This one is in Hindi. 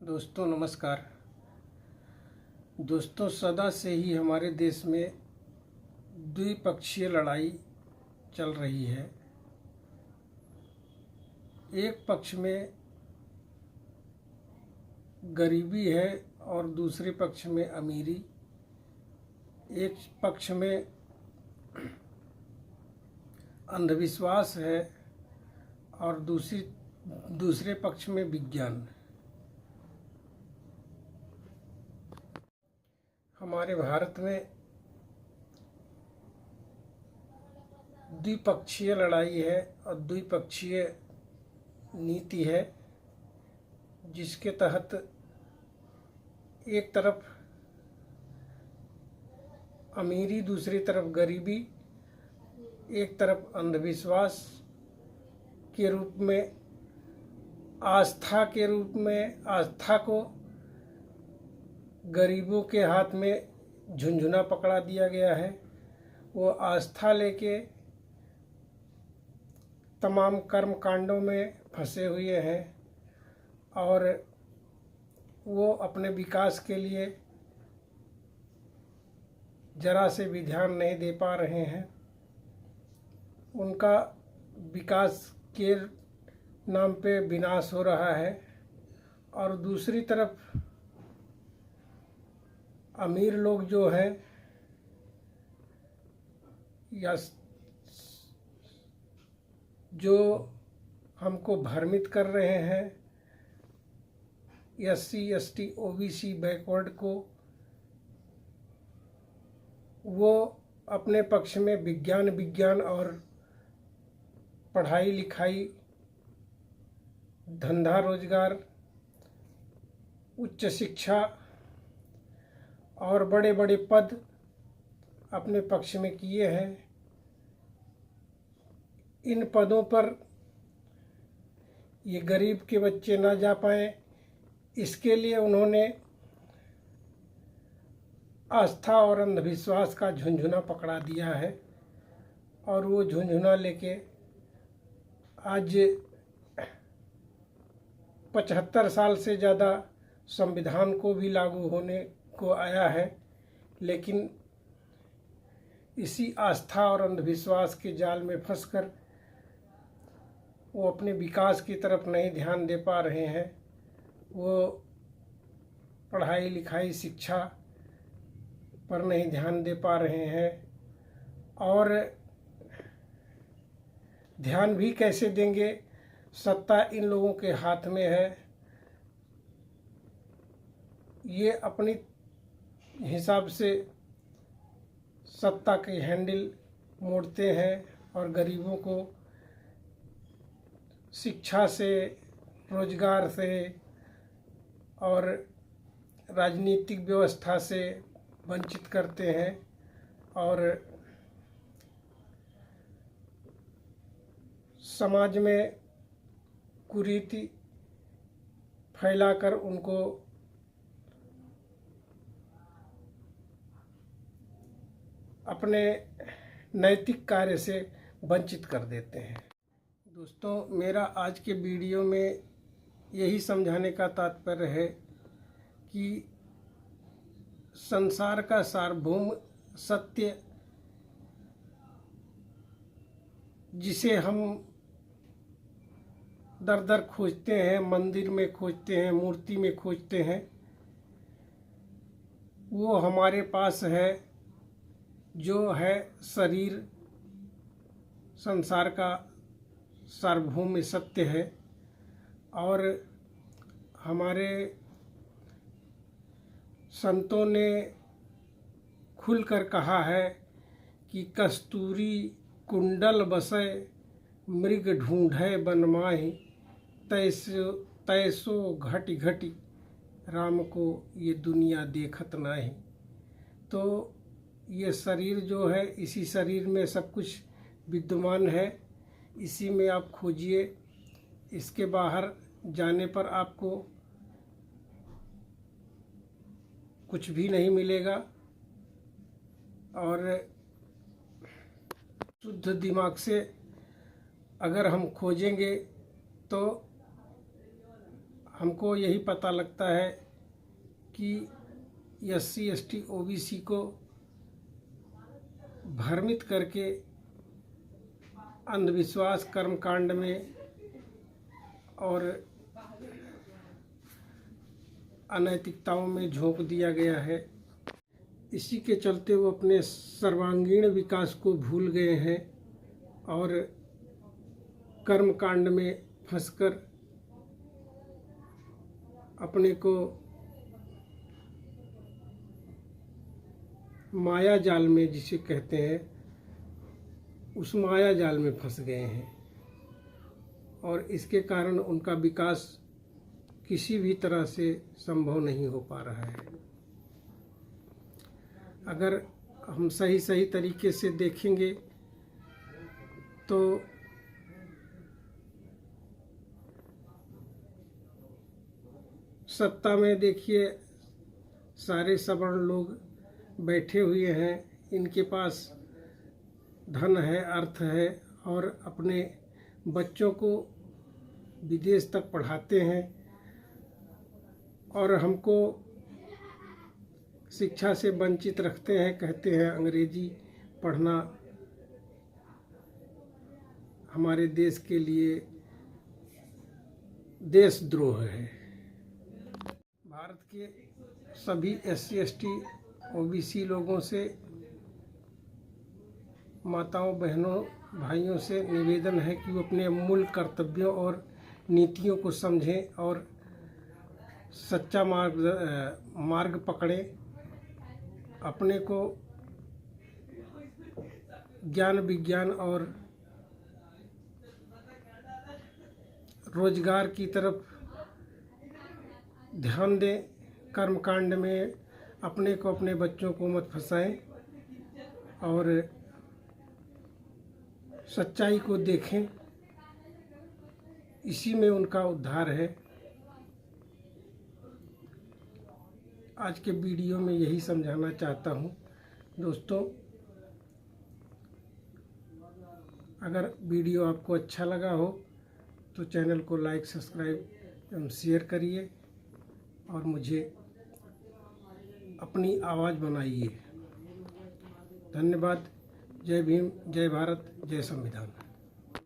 दोस्तों नमस्कार। दोस्तों सदा से ही हमारे देश में द्विपक्षीय लड़ाई चल रही है। एक पक्ष में गरीबी है और दूसरे पक्ष में अमीरी। एक पक्ष में अंधविश्वास है और दूसरे पक्ष में विज्ञान। हमारे भारत में द्विपक्षीय लड़ाई है और द्विपक्षीय नीति है, जिसके तहत एक तरफ अमीरी, दूसरी तरफ गरीबी, एक तरफ अंधविश्वास के रूप में, आस्था के रूप में, आस्था को गरीबों के हाथ में झुंझुना पकड़ा दिया गया है। वो आस्था लेके तमाम कर्म कांडों में फंसे हुए हैं और वो अपने विकास के लिए जरा से भी ध्यान नहीं दे पा रहे हैं। उनका विकास के नाम पे विनाश हो रहा है और दूसरी तरफ अमीर लोग जो हैं या जो हमको भ्रमित कर रहे हैं, SC, ST, OBC बैकवर्ड को, वो अपने पक्ष में विज्ञान और पढ़ाई लिखाई, धंधा रोजगार, उच्च शिक्षा और बड़े बड़े पद अपने पक्ष में किए हैं। इन पदों पर ये गरीब के बच्चे ना जा पाएं, इसके लिए उन्होंने आस्था और अंधविश्वास का झुंझुना पकड़ा दिया है और वो झुंझुना लेके आज 75 साल से ज़्यादा संविधान को भी लागू होने को आया है, लेकिन इसी आस्था और अंधविश्वास के जाल में फंसकर वो अपने विकास की तरफ नहीं ध्यान दे पा रहे हैं। वो पढ़ाई लिखाई, शिक्षा पर नहीं ध्यान दे पा रहे हैं और ध्यान भी कैसे देंगे, सत्ता इन लोगों के हाथ में है। ये अपनी हिसाब से सत्ता के हैंडल मोड़ते हैं और गरीबों को शिक्षा से, रोजगार से और राजनीतिक व्यवस्था से वंचित करते हैं और समाज में कुरीति फैलाकर उनको अपने नैतिक कार्य से वंचित कर देते हैं। दोस्तों, मेरा आज के वीडियो में यही समझाने का तात्पर्य है कि संसार का सार्वभौम सत्य, जिसे हम दर दर खोजते हैं, मंदिर में खोजते हैं, मूर्ति में खोजते हैं, वो हमारे पास है, जो है शरीर। संसार का सार्वभौम सत्य है और हमारे संतों ने खुलकर कहा है कि कस्तूरी कुंडल बसे मृग ढूंढे बनमाहि, तैसो घटी घटी राम को ये दुनिया देखत नाही। तो ये शरीर जो है, इसी शरीर में सब कुछ विद्यमान है, इसी में आप खोजिए। इसके बाहर जाने पर आपको कुछ भी नहीं मिलेगा और शुद्ध दिमाग से अगर हम खोजेंगे तो हमको यही पता लगता है कि SC ST OBC को भ्रमित करके अंधविश्वास कर्मकांड में और अनैतिकताओं में झोंक दिया गया है। इसी के चलते वो अपने सर्वांगीण विकास को भूल गए हैं और कर्मकांड में फंसकर अपने को माया जाल में, जिसे कहते हैं, उस माया जाल में फंस गए हैं और इसके कारण उनका विकास किसी भी तरह से संभव नहीं हो पा रहा है। अगर हम सही तरीके से देखेंगे तो सत्ता में देखिए सारे सवर्ण लोग बैठे हुए हैं, इनके पास धन है, अर्थ है और अपने बच्चों को विदेश तक पढ़ाते हैं और हमको शिक्षा से वंचित रखते हैं। कहते हैं अंग्रेजी पढ़ना हमारे देश के लिए देशद्रोह है। भारत के सभी SC ST OBC लोगों से, माताओं, बहनों, भाइयों से निवेदन है कि वो अपने मूल कर्तव्यों और नीतियों को समझें और सच्चा मार्ग पकड़ें। अपने को ज्ञान विज्ञान और रोजगार की तरफ ध्यान दें। कर्मकांड में अपने को, अपने बच्चों को मत फंसाएं और सच्चाई को देखें, इसी में उनका उद्धार है। आज के वीडियो में यही समझाना चाहता हूँ। दोस्तों, अगर वीडियो आपको अच्छा लगा हो तो चैनल को लाइक, सब्सक्राइब एवं शेयर करिए और मुझे अपनी आवाज़ बनाइए। धन्यवाद। जय भीम, जय भारत, जय संविधान।